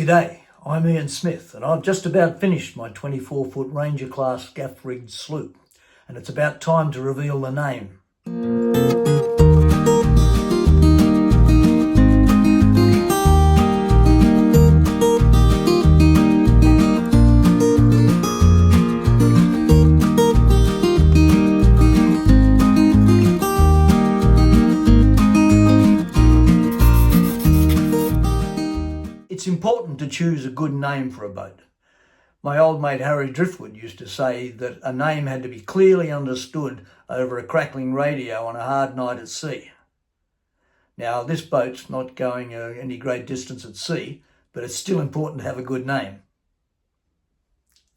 G'day, I'm Ian Smith and I've just about finished my 24-foot Ranger class gaff-rigged sloop, and it's about time to reveal the name. It's important to choose a good name for a boat. My old mate Harry Driftwood used to say that a name had to be clearly understood over a crackling radio on a hard night at sea. Now, this boat's not going any great distance at sea, but it's still important to have a good name.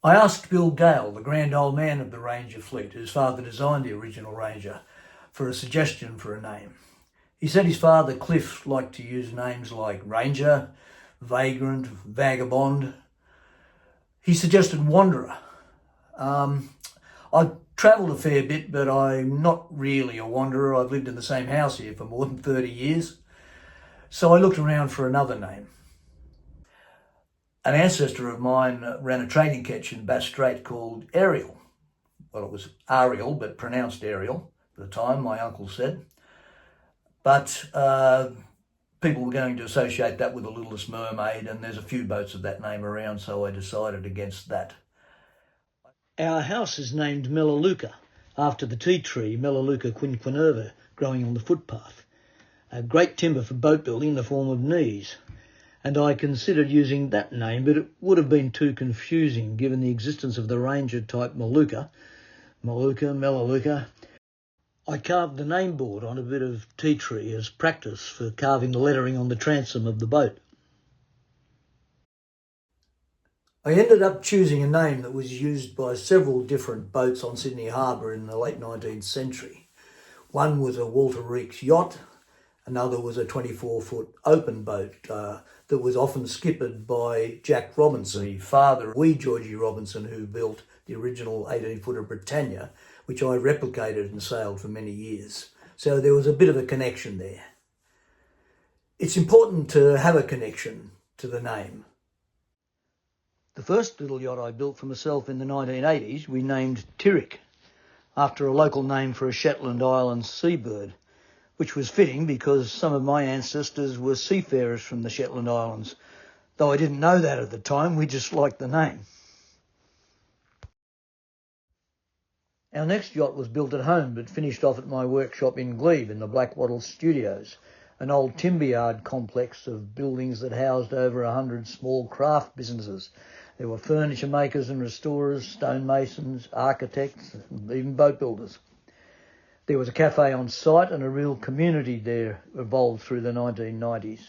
I asked Bill Gale, the grand old man of the Ranger fleet, whose father designed the original Ranger, for a suggestion for a name. He said his father Cliff liked to use names like Ranger, Vagrant, Vagabond. He suggested Wanderer. I've travelled a fair bit, but I'm not really a wanderer. I've lived in the same house here for more than 30 years. So I looked around for another name. An ancestor of mine ran a trading ketch in Bass Strait called Ariel. Well, it was Ariel, but pronounced Ariel at the time, my uncle said. But people were going to associate that with the Littlest Mermaid, and there's a few boats of that name around, so I decided against that. Our house is named Melaleuca, after the tea tree Melaleuca quinquenerva growing on the footpath, a great timber for boat building in the form of knees. And I considered using that name, but it would have been too confusing given the existence of the Ranger type Melaleuca. I carved the name board on a bit of tea tree as practice for carving the lettering on the transom of the boat. I ended up choosing a name that was used by several different boats on Sydney Harbour in the late 19th century. One was a Walter Reeks yacht, another was a 24-foot open boat that was often skippered by Jack Robinson, the father of wee Georgie Robinson, who built the original 18-footer Britannia, which I replicated and sailed for many years. So there was a bit of a connection there. It's important to have a connection to the name. The first little yacht I built for myself in the 1980s, we named Tyrrek, after a local name for a Shetland Islands seabird, which was fitting because some of my ancestors were seafarers from the Shetland Islands. Though I didn't know that at the time, we just liked the name. Our next yacht was built at home but finished off at my workshop in Glebe in the Blackwattle Studios, an old timber yard complex of buildings that housed over 100 small craft businesses. There were furniture makers and restorers, stonemasons, architects, and even boat builders. There was a cafe on site and a real community there evolved through the 1990s.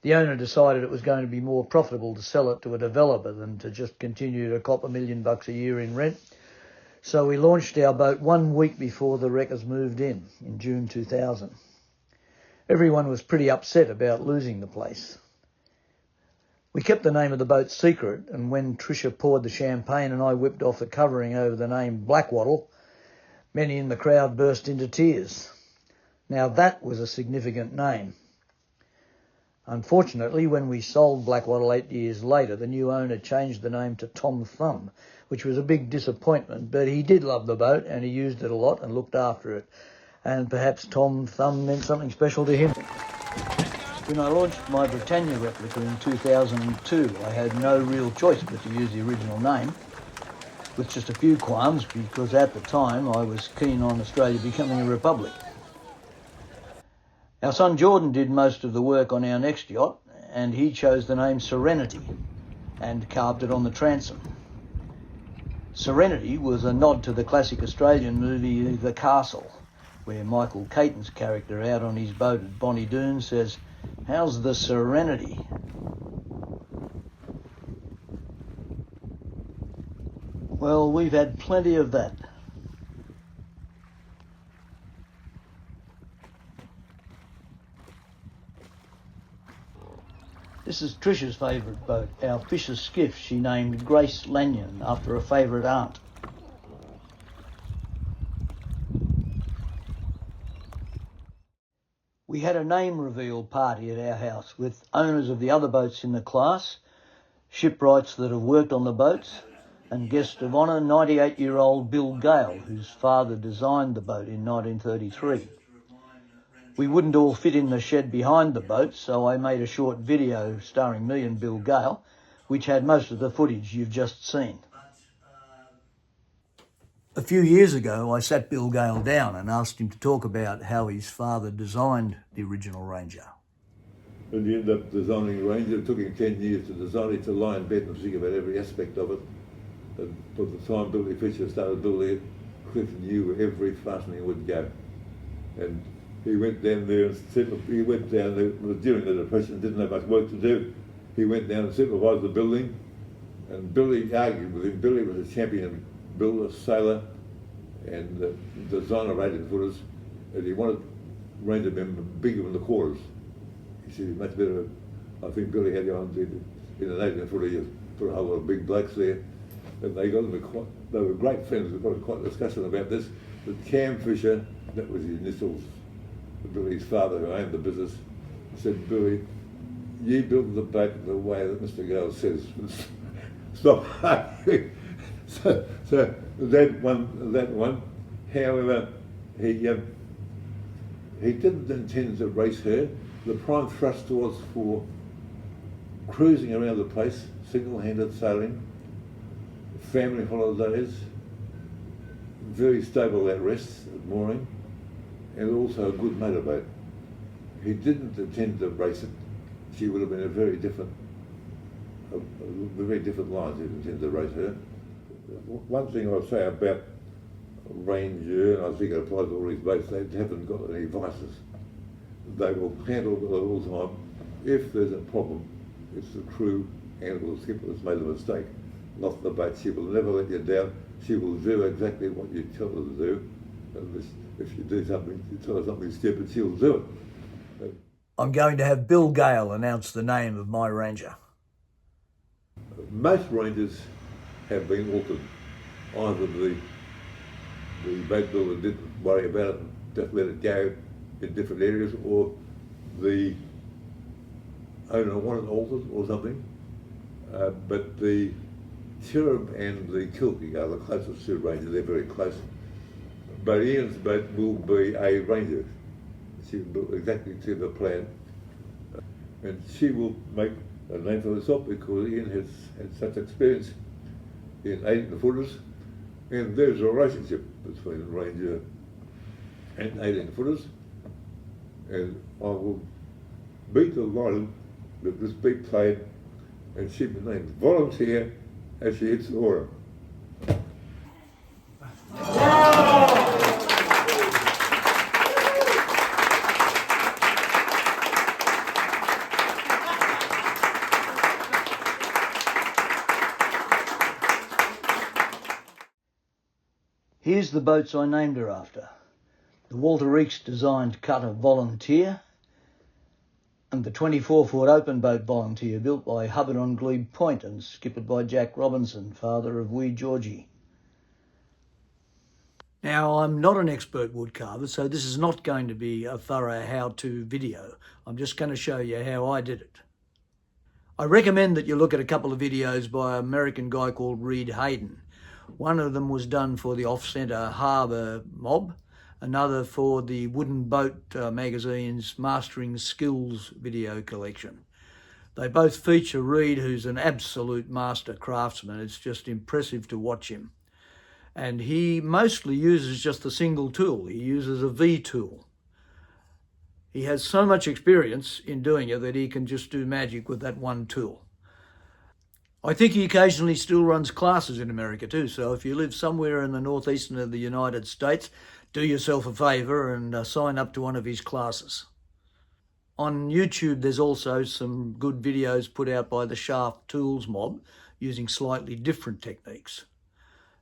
The owner decided it was going to be more profitable to sell it to a developer than to just continue to cop $1 million a year in rent. So we launched our boat 1 week before the wreckers moved in June 2000. Everyone was pretty upset about losing the place. We kept the name of the boat secret, and when Tricia poured the champagne and I whipped off the covering over the name Blackwattle, many in the crowd burst into tears. Now that was a significant name. Unfortunately, when we sold Blackwattle 8 years later, the new owner changed the name to Tom Thumb, which was a big disappointment, but he did love the boat and he used it a lot and looked after it. And perhaps Tom Thumb meant something special to him. When I launched my Britannia replica in 2002, I had no real choice but to use the original name, with just a few qualms, because at the time I was keen on Australia becoming a republic. Our son Jordan did most of the work on our next yacht, and he chose the name Serenity and carved it on the transom. Serenity was a nod to the classic Australian movie The Castle, where Michael Caton's character out on his boat at Bonnie Doon says, "How's the Serenity?" Well, we've had plenty of that. This is Tricia's favourite boat, our Fisher skiff she named Grace Lanyon after a favourite aunt. We had a name reveal party at our house with owners of the other boats in the class, shipwrights that have worked on the boats, and guest of honour 98-year-old Bill Gale, whose father designed the boat in 1933. We wouldn't all fit in the shed behind the boat, so I made a short video starring me and Bill Gale, which had most of the footage you've just seen. A few years ago, I sat Bill Gale down and asked him to talk about how his father designed the original Ranger. When he ended up designing the Ranger, it took him 10 years to design it, to lie in bed and think about every aspect of it. And by the time Billy Fisher started building it, Cliff knew where every fastening would go. And he went down there and he went down there, it was during the Depression, didn't have much work to do. He went down and supervised the building, and Billy argued with him. Billy was a champion builder, sailor, and designer of 18-footers, and he wanted Ranger men bigger than the quarters. He said, much better. I think Billy had on in an 18-footer, you put a whole lot of big blokes there, and they got them they were great friends. We got quite a discussion about this. But Cam Fisher, that was his initials, Billy's father who owned the business, said, Billy, you build the boat the way that Mr. Gale says. Stop arguing. So that one, however, he didn't intend to race her. The prime thrust was for cruising around the place, single-handed sailing, family holidays, very stable at rest, at mooring, and also a good motorboat. He didn't intend to race it. She would have been a very different line if he intended to race her. One thing I'll say about Ranger, and I think it applies to all these boats, they haven't got any vices. They will handle it all the time. If there's a problem, it's the crew and the skipper that's made a mistake, not the boat. She will never let you down. She will do exactly what you tell her to do. And if you do something, you tell her something stupid, she'll do it. I'm going to have Bill Gale announce the name of my Ranger. Most Rangers have been altered. Either the boat builder didn't worry about it and just let it go in different areas, or the owner wanted altered or something. But the Cherub and the Kilkie are the closest to Ranger. They're very close. But Ian's boat will be a Ranger. She will build exactly to the plan. And she will make a name for herself because Ian has had such experience in 18-footers, and there's a relationship between Ranger and 18-footers, and I will be delighted that this be played and she be named volunteer as she hits the water. Here's the boats I named her after. The Walter Reeks designed cutter Volunteer, and the 24-foot open boat Volunteer, built by Hubbard on Glebe Point and skippered by Jack Robinson, father of wee Georgie. Now, I'm not an expert woodcarver, so this is not going to be a thorough how-to video. I'm just going to show you how I did it. I recommend that you look at a couple of videos by an American guy called Reed Hayden. One of them was done for the Off-Centre Harbour mob, another for the Wooden Boat magazine's Mastering Skills video collection. They both feature Reed, who's an absolute master craftsman. It's just impressive to watch him. And he mostly uses just a single tool. He uses a V tool. He has so much experience in doing it that he can just do magic with that one tool. I think he occasionally still runs classes in America too, so if you live somewhere in the northeastern of the United States, do yourself a favour and sign up to one of his classes. On YouTube, there's also some good videos put out by the Shaft Tools mob using slightly different techniques.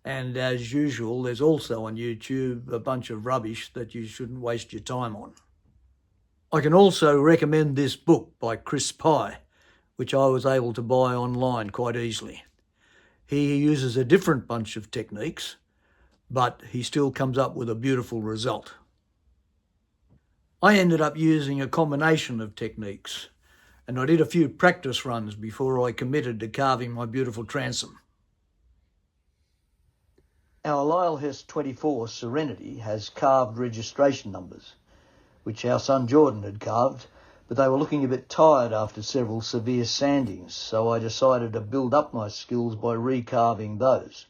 And as usual, there's also on YouTube a bunch of rubbish that you shouldn't waste your time on. I can also recommend this book by Chris Pye, which I was able to buy online quite easily. He uses a different bunch of techniques, but he still comes up with a beautiful result. I ended up using a combination of techniques, and I did a few practice runs before I committed to carving my beautiful transom. Our Lyle Hess 24 Serenity has carved registration numbers, which our son Jordan had carved, but they were looking a bit tired after several severe sandings, so I decided to build up my skills by recarving those.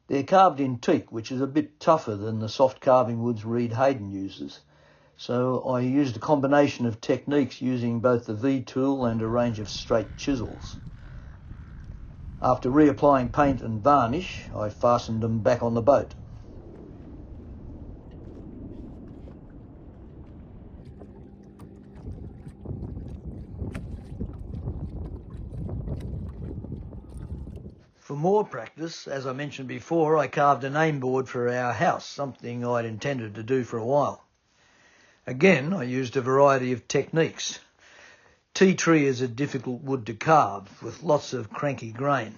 They're carved in teak, which is a bit tougher than the soft carving woods Reed Hayden uses, so I used a combination of techniques using both the V-tool and a range of straight chisels. After reapplying paint and varnish, I fastened them back on the boat. For more practice, as I mentioned before, I carved a name board for our house, something I'd intended to do for a while. Again, I used a variety of techniques. Tea tree is a difficult wood to carve, with lots of cranky grain.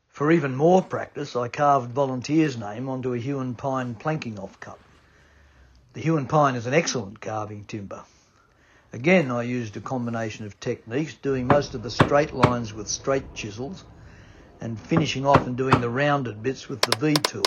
For even more practice, I carved Volunteer's name onto a Huon Pine planking offcut. The Huon Pine is an excellent carving timber. Again, I used a combination of techniques, doing most of the straight lines with straight chisels and finishing off and doing the rounded bits with the V-tool.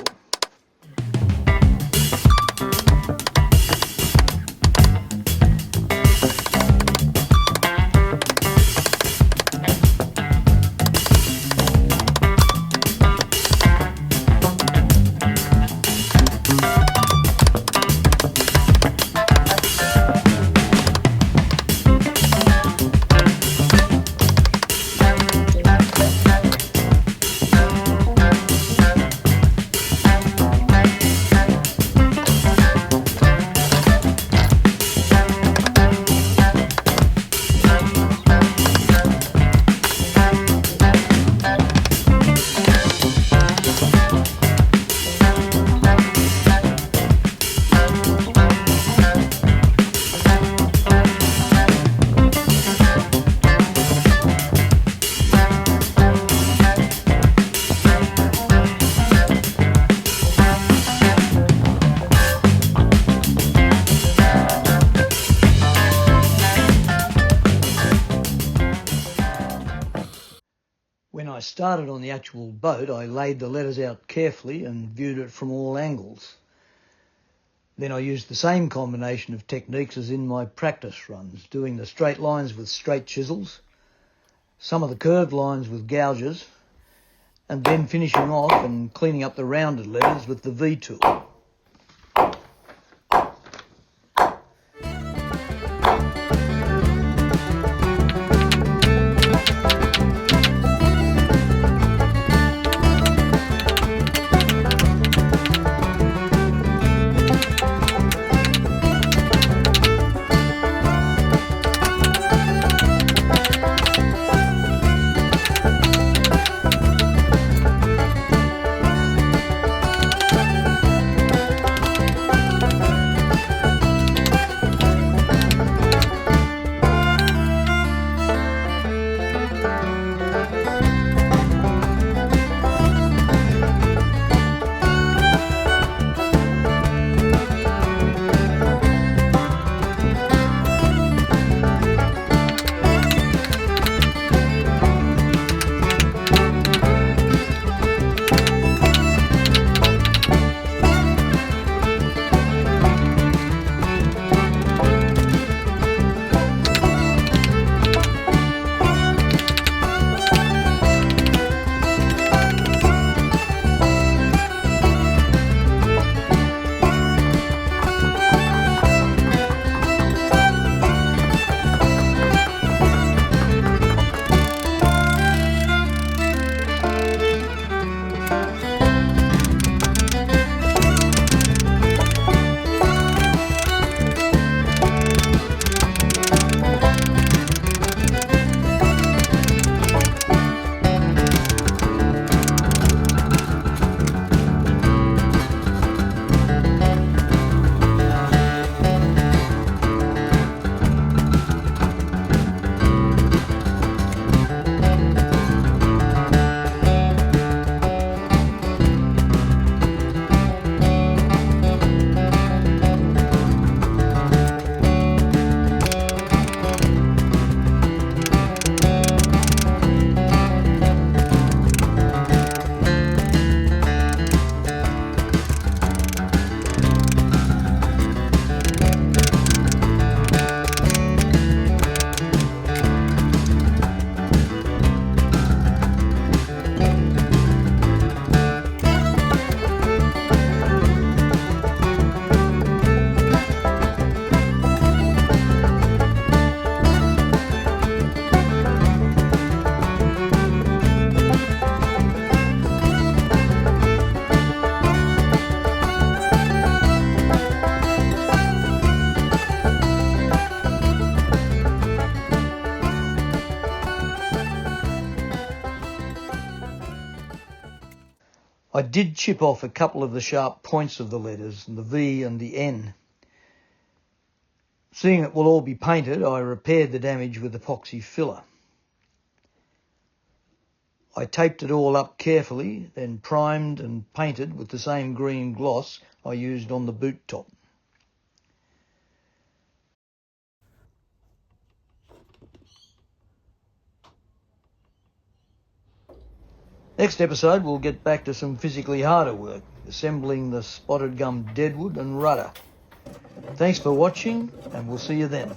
When I started on the actual boat, I laid the letters out carefully and viewed it from all angles. Then I used the same combination of techniques as in my practice runs, doing the straight lines with straight chisels, some of the curved lines with gouges, and then finishing off and cleaning up the rounded letters with the V-tool. I did chip off a couple of the sharp points of the letters, the V and the N. Seeing it will all be painted, I repaired the damage with epoxy filler. I taped it all up carefully, then primed and painted with the same green gloss I used on the boot top. Next episode we'll get back to some physically harder work, assembling the spotted gum deadwood and rudder. Thanks for watching, and we'll see you then.